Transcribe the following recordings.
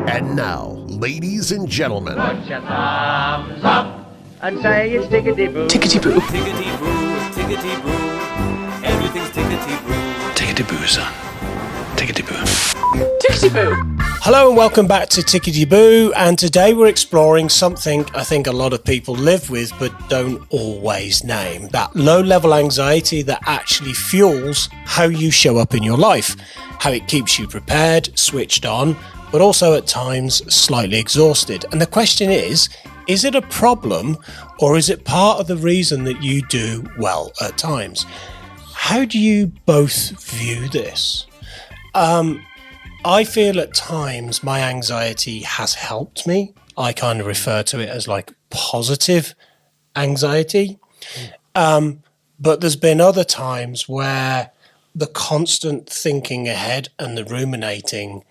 And now, ladies and gentlemen, Put your thumbs up and say it's Tickety Boo. Tickety Boo. Tickety Boo, Tickety Boo, everything's Tickety Boo. Tickety Boo, son. Tickety Boo. Tickety Boo. Hello and welcome back to Tickety Boo, and today we're exploring something I think a lot of people live with but don't always name. That low-level anxiety that actually fuels how you show up in your life, how it keeps you prepared, switched on, but also at times slightly exhausted. And the question is it a problem or is it part of the reason that you do well at times? How do you both view this? I feel at times my anxiety has helped me. I kind of refer to it as like positive anxiety. But there's been other times where the constant thinking ahead and the ruminating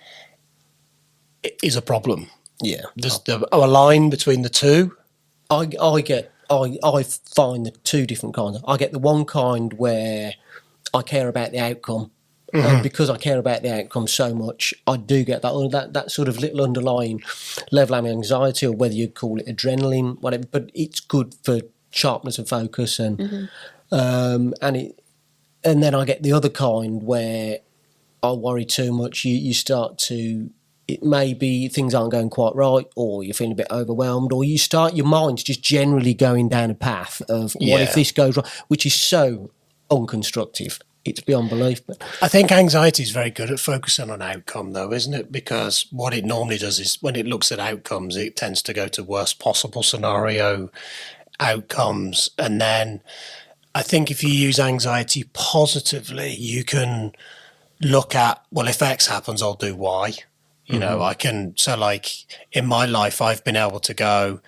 is a problem. Yeah. There's a line between the two. I find the two different kinds. I get the one kind where I care about the outcome. And because I care about the outcome so much, I do get that sort of little underlying level of anxiety, or whether you call it adrenaline, whatever. But it's good for sharpness of focus, and then I get the other kind where I worry too much. You start to, it may be things aren't going quite right, or you're feeling a bit overwhelmed, or your mind's just generally going down a path of what if this goes wrong, which is so unconstructive. It's beyond belief. But I think anxiety is very good at focusing on outcome, though, isn't it? Because what it normally does is when it looks at outcomes, it tends to go to worst possible scenario outcomes. And then I think if you use anxiety positively, you can look at, well, if X happens, I'll do Y. You know, I can, so like in my life, I've been able to go,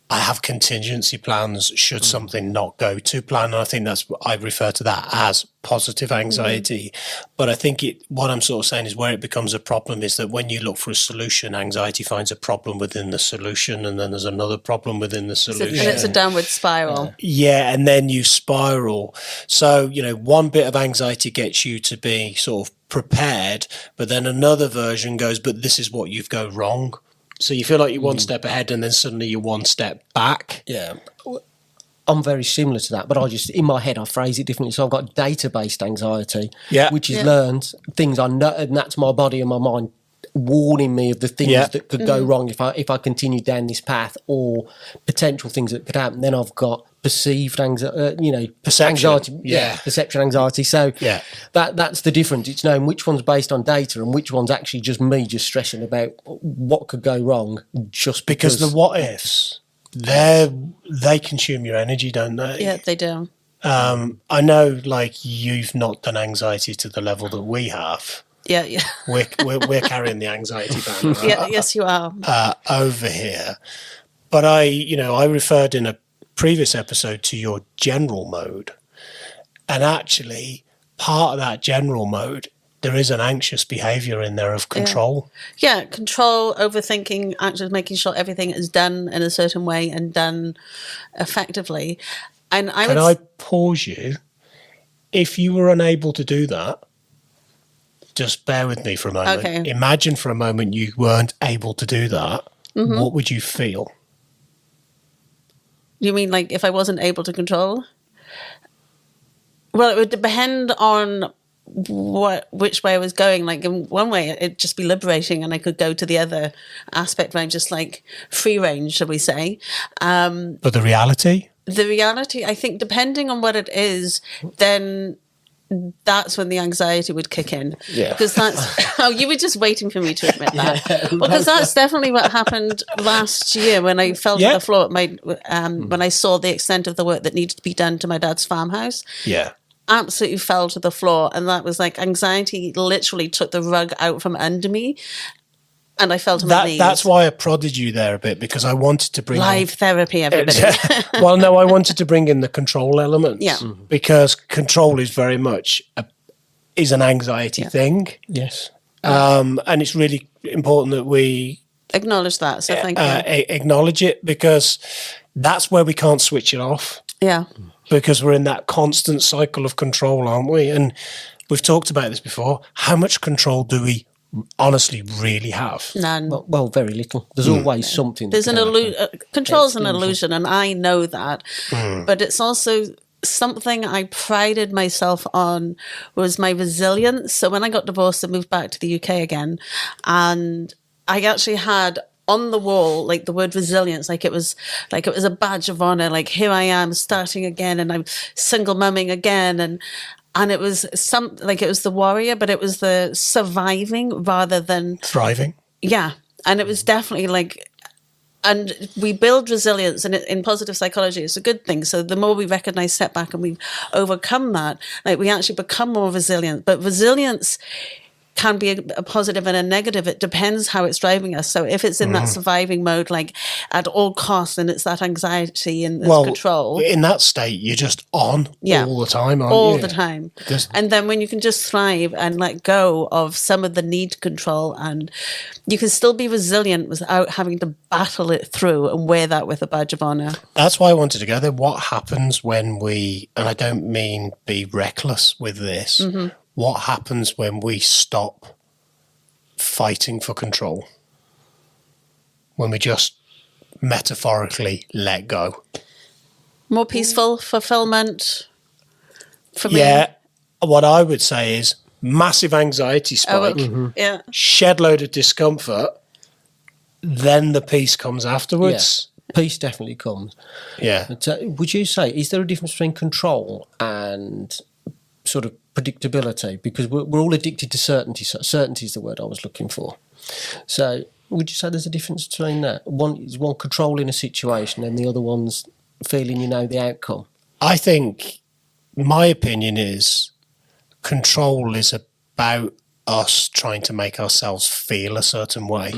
I have contingency plans should something not go to plan. And I think that's what I refer to that as positive anxiety. But I think what I'm sort of saying is where it becomes a problem is that when you look for a solution, anxiety finds a problem within the solution, and then there's another problem within the solution. And it's a downward spiral. Yeah, and then you spiral. So, you know, one bit of anxiety gets you to be sort of prepared, but then another version goes, but this is what you've go wrong. So you feel like you're one step ahead and then suddenly you're one step back. yeah, I'm very similar to that, but I just, in my head, I phrase it differently. So I've got data-based anxiety, which is learned things I know, and that's my body and my mind warning me of the things that could go wrong if I continue down this path, or potential things that could happen. Then I've got perceived anxiety, Perception. perception anxiety. So that's the difference. It's knowing which one's based on data and which one's actually just me just stressing about what could go wrong just because the what ifs, they consume your energy, don't they? Yeah, they do. I know, like, you've not done anxiety to the level that we have. Yeah. We're carrying the anxiety banner. Yes, you are. Over here. But I referred in a previous episode to your general mode. And actually, part of that general mode, there is an anxious behaviour in there of control. Yeah, control, overthinking, actually making sure everything is done in a certain way and done effectively. And Can I pause you? If you were unable to do that, just bear with me for a moment. Okay. Imagine for a moment you weren't able to do that. What would you feel? You mean like if I wasn't able to control? Well, it would depend on which way I was going. Like in one way, it'd just be liberating, and I could go to the other aspect where I'm just like free range, shall we say? But the reality? The reality, I think, depending on what it is, then that's when the anxiety would kick in. Yeah. Because that's, you were just waiting for me to admit that. Because that's definitely what happened last year when I fell to the floor at my, when I saw the extent of the work that needed to be done to my dad's farmhouse. Yeah. Absolutely fell to the floor. And that was like anxiety literally took the rug out from under me. And I fell to my knees. That's why I prodded you there a bit, because I wanted to bring live therapy, everybody. Well, no, I wanted to bring in the control elements. Yeah. Because control is very much is an anxiety thing. Yes. And it's really important that we acknowledge that. So thank you. Acknowledge it, because that's where we can't switch it off. Yeah. Because we're in that constant cycle of control, aren't we? And we've talked about this before. How much control do we honestly really have? None. Well, very little. There's always something. There's that an can happen. control's an Exclusion. illusion, and I know that. But it's also something I prided myself on was my resilience. So when I got divorced and moved back to the UK again, and I actually had on the wall like the word resilience, like it was a badge of honor. Like, here I am starting again, and I'm single mumming again, and it was it was the warrior, but it was the surviving rather than Thriving. yeah. And it was definitely like, and we build resilience, and in positive psychology, it's a good thing. So the more we recognize setback and we overcome that, like, we actually become more resilient. But resilience can be a positive and a negative. It depends how it's driving us. So if it's in that surviving mode, like at all costs, and it's that anxiety and control. In that state, you're just on all the time, aren't all you? the time. Just- And then when you can just thrive and let go of some of the need to control, and you can still be resilient without having to battle it through and wear that with a badge of honor. That's why I wanted to go there. What happens when we, and I don't mean be reckless with this, what happens when we stop fighting for control? When we just metaphorically let go? More peaceful fulfillment for me. Yeah, what I would say is massive anxiety spike, Yeah. shed load of discomfort, then the peace comes afterwards. Peace definitely comes. Yeah. But, would you say, is there a difference between control and sort of predictability? Because we're all addicted to certainty. So certainty is the word I was looking for. So would you say there's a difference between that? One is one controlling a situation and the other one's feeling you know the outcome? I think my opinion is control is about us trying to make ourselves feel a certain way.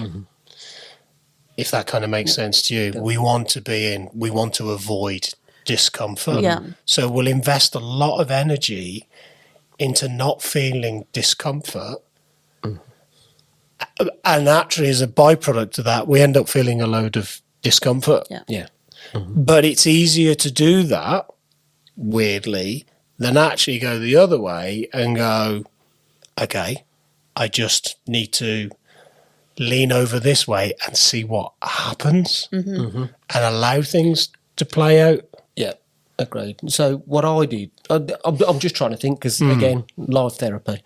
If that kind of makes sense to you. We want to avoid discomfort. Yeah. So we'll invest a lot of energy into not feeling discomfort. And actually, as a byproduct of that, we end up feeling a load of discomfort. Yeah. Yeah. But it's easier to do that, weirdly, than actually go the other way and go, okay, I just need to lean over this way and see what happens and allow things to play out. Yeah, agreed. So what I did, I'm just trying to think because, again, life therapy.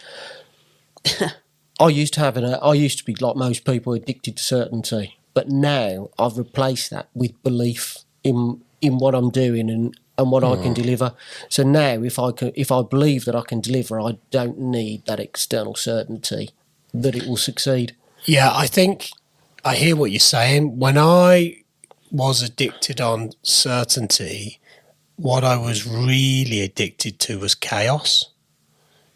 I used to be like most people, addicted to certainty, but now I've replaced that with belief in what I'm doing and what I can deliver. So now, if I believe that I can deliver, I don't need that external certainty that it will succeed. Yeah, I think I hear what you're saying. When I was addicted on certainty, what I was really addicted to was chaos,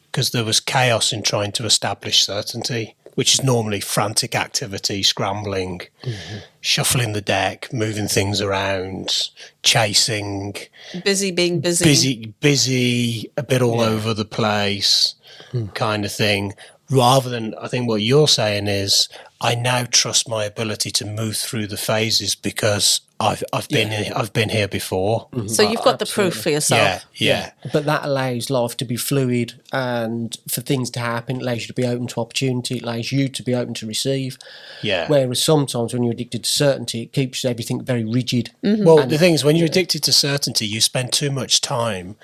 because there was chaos in trying to establish certainty, which is normally frantic activity, scrambling, shuffling the deck, moving things around, chasing, Being busy, a bit all over the place kind of thing. Rather than, I think what you're saying is, I now trust my ability to move through the phases because I've been here before. So you've got the proof for yourself. Yeah. But that allows life to be fluid and for things to happen. It allows you to be open to opportunity. It allows you to be open to receive. Yeah. Whereas sometimes when you're addicted to certainty, it keeps everything very rigid. Well, the thing is, when you're addicted to certainty, you spend too much time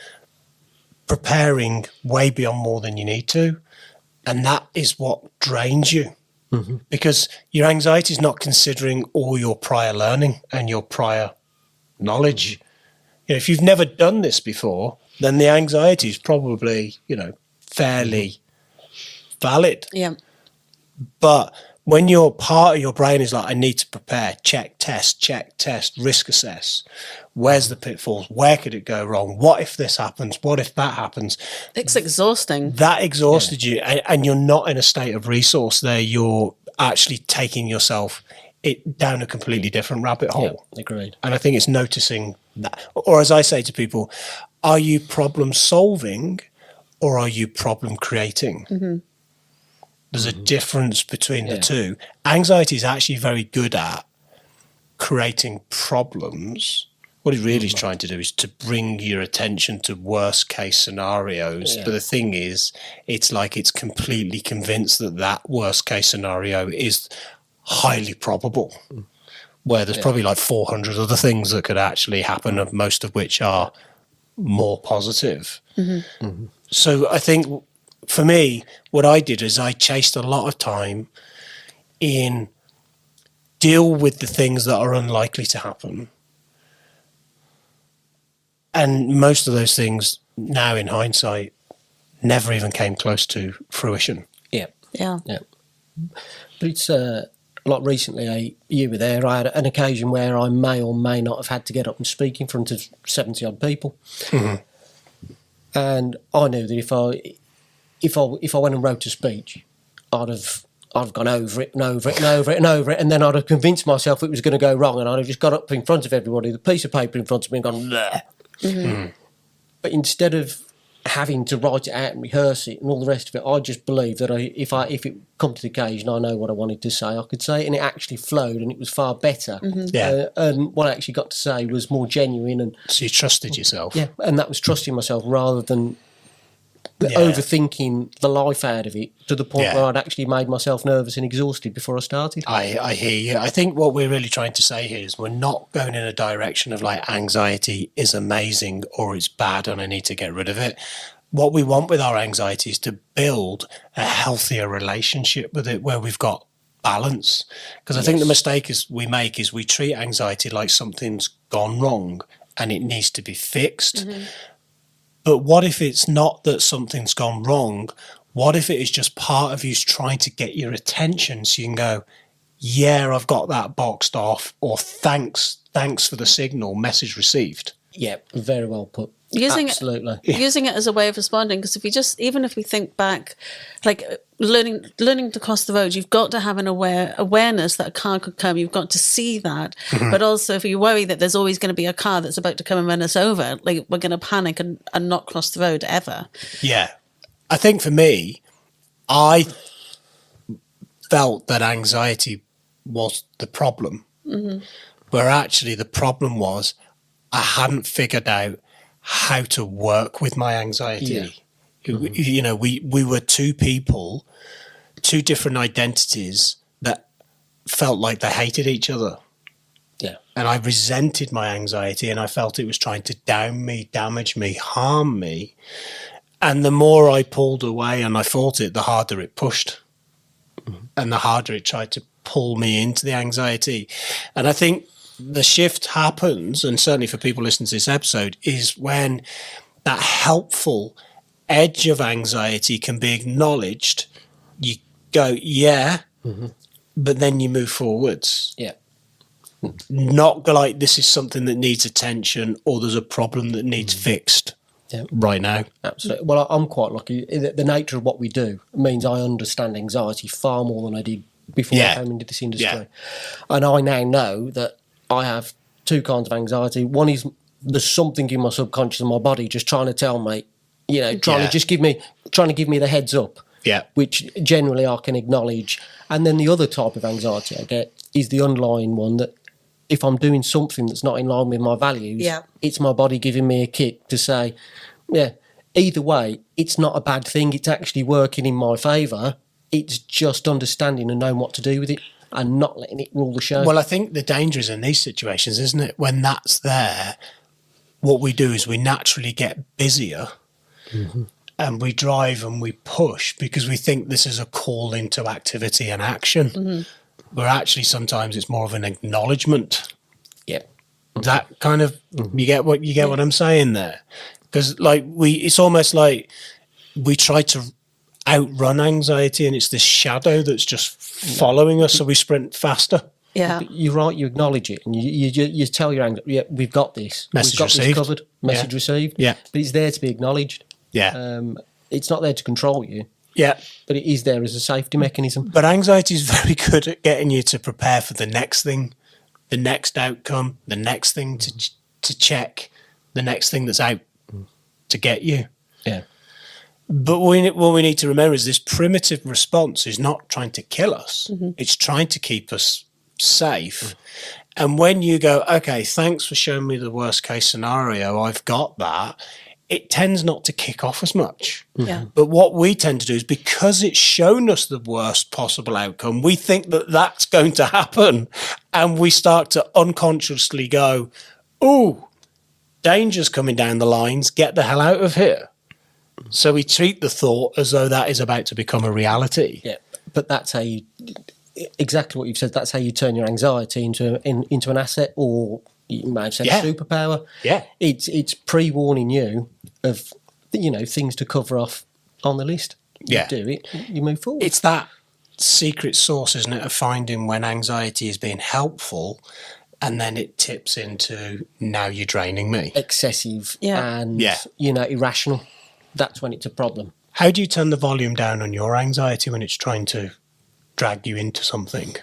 preparing way beyond more than you need to. And that is what drains you. Because your anxiety is not considering all your prior learning and your prior knowledge. You know, if you've never done this before, then the anxiety is probably, fairly valid. Yeah. But when your part of your brain is like, I need to prepare, check, test, risk assess. Where's the pitfalls? Where could it go wrong? What if this happens? What if that happens? It's exhausting. That exhausted you, and you're not in a state of resource there. You're actually taking yourself down a completely different rabbit hole. Yeah, agreed. And I think it's noticing that. Or as I say to people, are you problem solving or are you problem creating? There's a difference between the two. Anxiety is actually very good at creating problems, What it really is trying to do is to bring your attention to worst case scenarios. Yeah. But the thing is, it's like it's completely convinced that that worst case scenario is highly probable, where there's probably like 400 other things that could actually happen, and most of which are more positive. So I think for me, what I did is I chased a lot of time in deal with the things that are unlikely to happen. And most of those things, now in hindsight, never even came close to fruition. Yeah. Yeah. Yeah. But it's like recently, you were there, I had an occasion where I may or may not have had to get up and speak in front of 70 odd people. And I knew that if I went and wrote a speech, I'd have gone over it and over it and over it and over it, and then I'd have convinced myself it was going to go wrong, and I'd have just got up in front of everybody, the piece of paper in front of me, and gone, bleh. But instead of having to write it out and rehearse it and all the rest of it, I just believed that if it come to the occasion, I know what I wanted to say, I could say it, and it actually flowed, and it was far better. And what I actually got to say was more genuine, and So you trusted yourself. yeah, and that was trusting myself rather than overthinking the life out of it to the point where I'd actually made myself nervous and exhausted before I started. I hear you. I think what we're really trying to say here is we're not going in a direction of like anxiety is amazing or it's bad and I need to get rid of it. What we want with our anxiety is to build a healthier relationship with it where we've got balance. Because I think the mistake we make is we treat anxiety like something's gone wrong and it needs to be fixed. But what if it's not that something's gone wrong? What if it is just part of you's trying to get your attention so you can go, yeah, I've got that boxed off, or thanks for the signal, message received. Yeah, very well put. Absolutely. Using it as a way of responding, because even if we think back, like learning to cross the road, you've got to have an awareness that a car could come. You've got to see that. But also, if you worry that there's always going to be a car that's about to come and run us over, like we're going to panic and not cross the road ever. Yeah. I think for me, I felt that anxiety was the problem, where actually the problem was I hadn't figured out how to work with my anxiety. You know, we were two people, two different identities that felt like they hated each other. Yeah. And I resented my anxiety and I felt it was trying to down me, damage me, harm me. And the more I pulled away and I fought it, the harder it pushed. And the harder it tried to pull me into the anxiety. And I think the shift happens, and certainly for people listening to this episode, is when that helpful edge of anxiety can be acknowledged. You go, but then you move forwards. Yeah. Not go like, this is something that needs attention or there's a problem that needs fixed right now. Absolutely. Well, I'm quite lucky. The nature of what we do means I understand anxiety far more than I did before I came into this industry. Yeah. And I now know that I have two kinds of anxiety. One is there's something in my subconscious and my body just trying to tell me, trying to give me the heads up. Yeah. Which generally I can acknowledge. And then the other type of anxiety I get is the underlying one that if I'm doing something that's not in line with my values, it's my body giving me a kick to say, either way, it's not a bad thing. It's actually working in my favour. It's just understanding and knowing what to do with it and not letting it rule the show. Well, I think the danger is in these situations, isn't it? When that's there, what we do is we naturally get busier and we drive and we push because we think this is a call into activity and action. Where actually sometimes it's more of an acknowledgement. Yeah. That kind of, you get what I'm saying there? Because it's almost like we try to outrun anxiety and it's this shadow that's just following us, so we sprint faster. Yeah. But you're right, you acknowledge it and you tell your anxiety, we've got this. Message we've got received. this covered. Message received. Yeah. But it's there to be acknowledged. Yeah. It's not there to control you. Yeah. But it is there as a safety mechanism. But anxiety is very good at getting you to prepare for the next thing, the next outcome, the next thing to check, the next thing that's out to get you. Yeah. But what we need to remember is this primitive response is not trying to kill us. It's trying to keep us safe. And when you go, okay, thanks for showing me the worst case scenario, I've got that, it tends not to kick off as much. Yeah. But what we tend to do is, because it's shown us the worst possible outcome, we think that that's going to happen. And we start to unconsciously go, ooh, danger's coming down the lines, get the hell out of here. So we treat the thought as though that is about to become a reality. Yeah, but that's how you, exactly what you've said, that's how you turn your anxiety into an asset, or you may have said superpower. Yeah. It's pre-warning you of, things to cover off on the list. You do it, you move forward. It's that secret sauce, isn't it, of finding when anxiety is being helpful, and then it tips into, now you're draining me. Excessive and, irrational. That's when it's a problem. How do you turn the volume down on your anxiety when it's trying to drag you into something?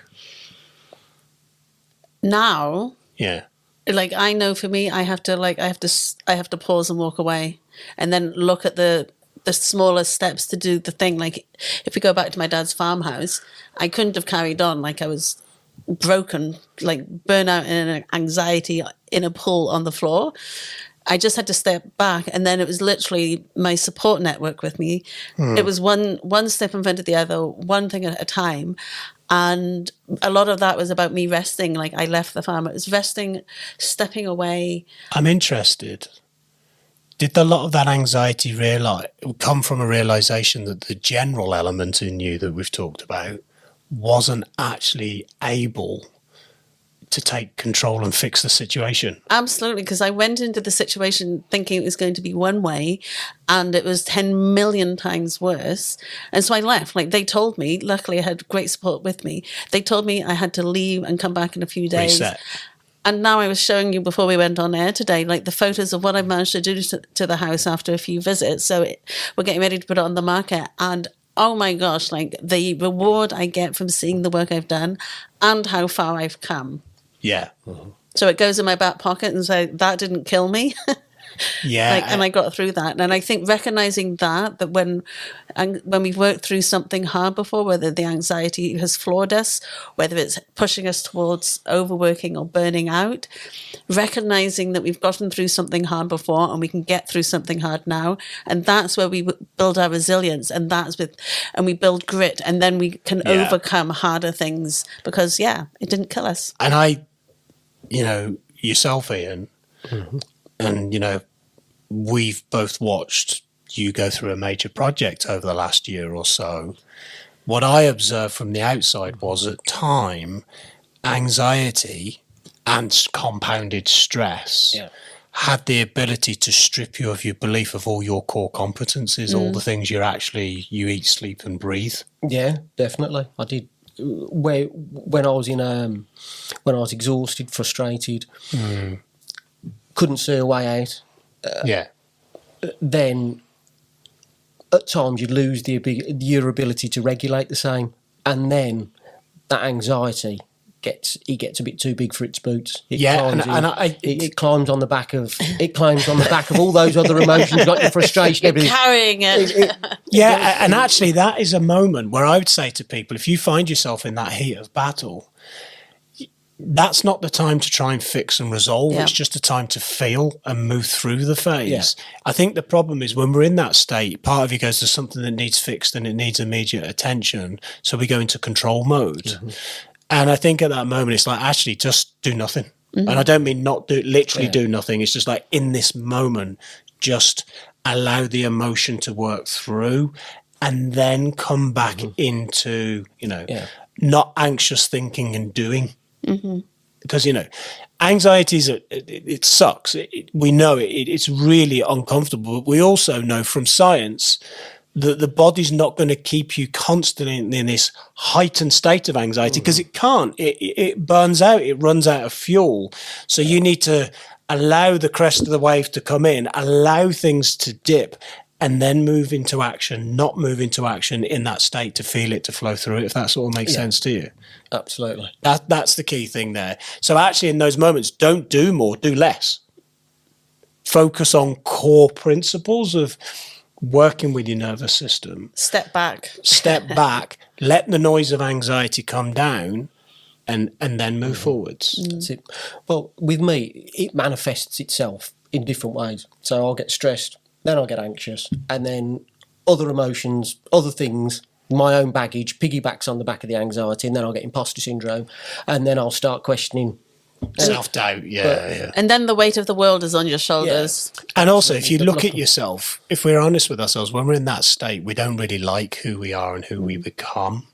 Now, Yeah. like, I know for me, I have to pause and walk away, and then look at the smaller steps to do the thing. Like, if we go back to my dad's farmhouse, I couldn't have carried on. Like, I was broken, like burnout and anxiety in a pool on the floor. I just had to step back, and then it was literally my support network with me. It was one step in front of the other, one thing at a time. And a lot of that was about me resting. Like, I left the farm, it was resting, stepping away. I'm interested. Did a lot of that anxiety come from a realization that the general element in you that we've talked about wasn't actually able to take control and fix the situation? Absolutely, because I went into the situation thinking it was going to be one way, and it was 10 million times worse. And so I left. Like, they told me, luckily I had great support with me. They told me I had to leave and come back in a few days. Reset. And now I was showing you before we went on air today, like the photos of what I managed to do to the house after a few visits. So we're getting ready to put it on the market. And oh my gosh, like the reward I get from seeing the work I've done and how far I've come. Yeah. So it goes in my back pocket and say, that didn't kill me. Yeah. And I got through that. And I think recognizing that when we've worked through something hard before, whether the anxiety has floored us, whether it's pushing us towards overworking or burning out, recognizing that we've gotten through something hard before and we can get through something hard now. And that's where we build our resilience, and we build grit, and then we can overcome harder things because, it didn't kill us. And yourself, Ian, and, we've both watched you go through a major project over the last year or so. What I observed from the outside was, at time, anxiety and compounded stress had the ability to strip you of your belief of all your core competencies, all the things you eat, sleep and breathe. Yeah, definitely. I did. When I was when I was exhausted, frustrated, couldn't see a way out. Then at times you'd lose your ability to regulate the same, and then that anxiety gets a bit too big for its boots. It climbs on the back of all those other emotions, like your frustration, everything. Carrying it. And actually that is a moment where I would say to people, if you find yourself in that heat of battle, that's not the time to try and fix and resolve. It's just a time to feel and move through the phase. I think the problem is when we're in that state, part of you goes, there's something that needs fixed and it needs immediate attention. So we go into control mode. And I think at that moment, it's like, actually, just do nothing. And I don't mean do nothing. It's just like, in this moment, just allow the emotion to work through and then come back into, not anxious thinking and doing. Because, anxiety it sucks. We know it's really uncomfortable. But we also know from science that the body's not going to keep you constantly in this heightened state of anxiety, because it can't. It burns out. It runs out of fuel. So you need to allow the crest of the wave to come in, allow things to dip, and then move into action, not move into action in that state to feel it, to flow through it, if that all makes sense to you. Absolutely. That's the key thing there. So actually in those moments, don't do more, do less. Focus on core principles of working with your nervous system. Step back. Let the noise of anxiety come down, and then move forwards. That's it. Well, with me, it manifests itself in different ways. So I'll get stressed, then I'll get anxious, and then other emotions, other things, my own baggage piggybacks on the back of the anxiety, and then I'll get imposter syndrome, and then I'll start questioning. Self-doubt, yeah. And then the weight of the world is on your shoulders. And also, if you look at yourself, if we're honest with ourselves, when we're in that state, we don't really like who we are and who we become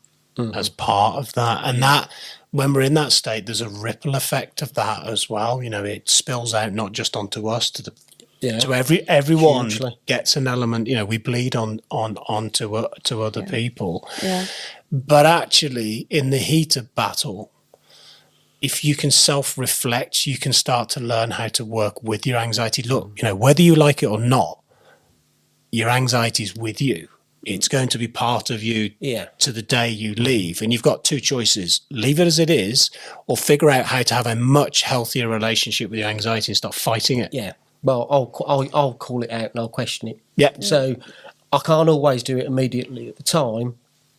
as part of that. And that, when we're in that state, there's a ripple effect of that as well. You know, it spills out not just onto us, to everyone Hugely. gets an element. You know, we bleed onto other people. Yeah. But actually, in the heat of battle, if you can self-reflect, you can start to learn how to work with your anxiety. Look, you know, whether you like it or not, your anxiety is with you. It's going to be part of you to the day you leave. And you've got two choices. Leave it as it is, or figure out how to have a much healthier relationship with your anxiety and start fighting it. Yeah. Well, I'll call it out and I'll question it. Yeah. So I can't always do it immediately at the time.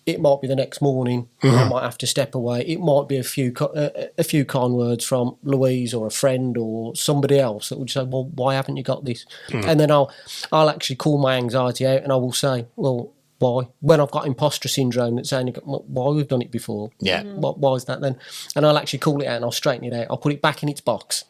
It might be the next morning. I might have to step away. It might be a few kind words from Louise or a friend or somebody else that would say, "Well, why haven't you got this?" And then I'll actually call my anxiety out and I will say, "Well, why?" When I've got imposter syndrome, that's saying, "Well, why we've done it before? Yeah. Why is that then?" And I'll actually call it out and I'll straighten it out. I'll put it back in its box.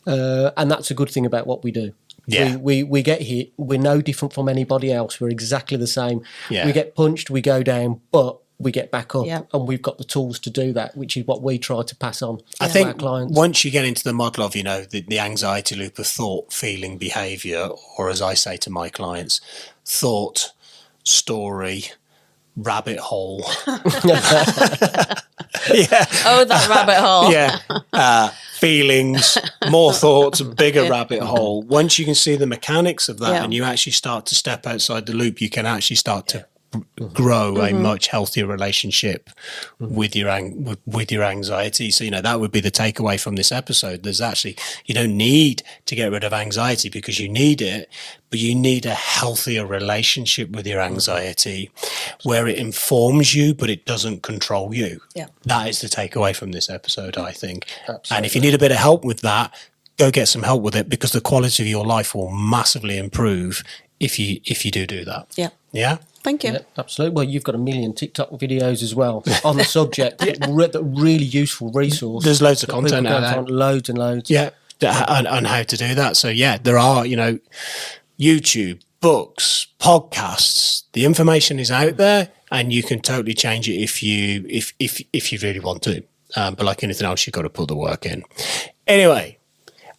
And that's a good thing about what we do. Yeah. We get hit. We're no different from anybody else. We're exactly the same. Yeah. We get punched, we go down, but we get back up. Yeah. And we've got the tools to do that, which is what we try to pass on I to our think clients. once you get into the model of, you know, the anxiety loop of thought, feeling, behaviour, or as I say to my clients, thought, story, rabbit hole. Yeah. Oh, that rabbit hole. Yeah. Feelings, more thoughts, a bigger rabbit hole. Once you can see the mechanics of that and you actually start to step outside the loop, you can actually start to grow a much healthier relationship with your anxiety. So, you know, that would be the takeaway from this episode. There's actually, you don't need to get rid of anxiety because you need it, but you need a healthier relationship with your anxiety where it informs you, but it doesn't control you. Yeah. That is the takeaway from this episode, I think. Absolutely. And if you need a bit of help with that, go get some help with it, because the quality of your life will massively improve if you do that. Yeah. Yeah? Thank you. Yeah, absolutely. Well, you've got a million TikTok videos as well on the subject. Really useful resource. There's loads of that content people out can there. find, loads and loads. Yeah, on how to do that. So yeah, there are, you know, YouTube, books, podcasts. The information is out there, and you can totally change it if you really want to. But like anything else, you've got to put the work in. Anyway,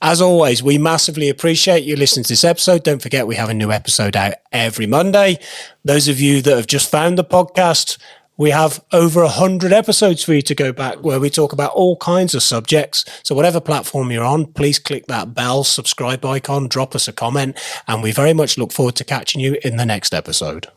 as always, we massively appreciate you listening to this episode. Don't forget, we have a new episode out every Monday. Those of you that have just found the podcast, we have over 100 episodes for you to go back where we talk about all kinds of subjects. So whatever platform you're on, please click that bell, subscribe icon, drop us a comment, and we very much look forward to catching you in the next episode.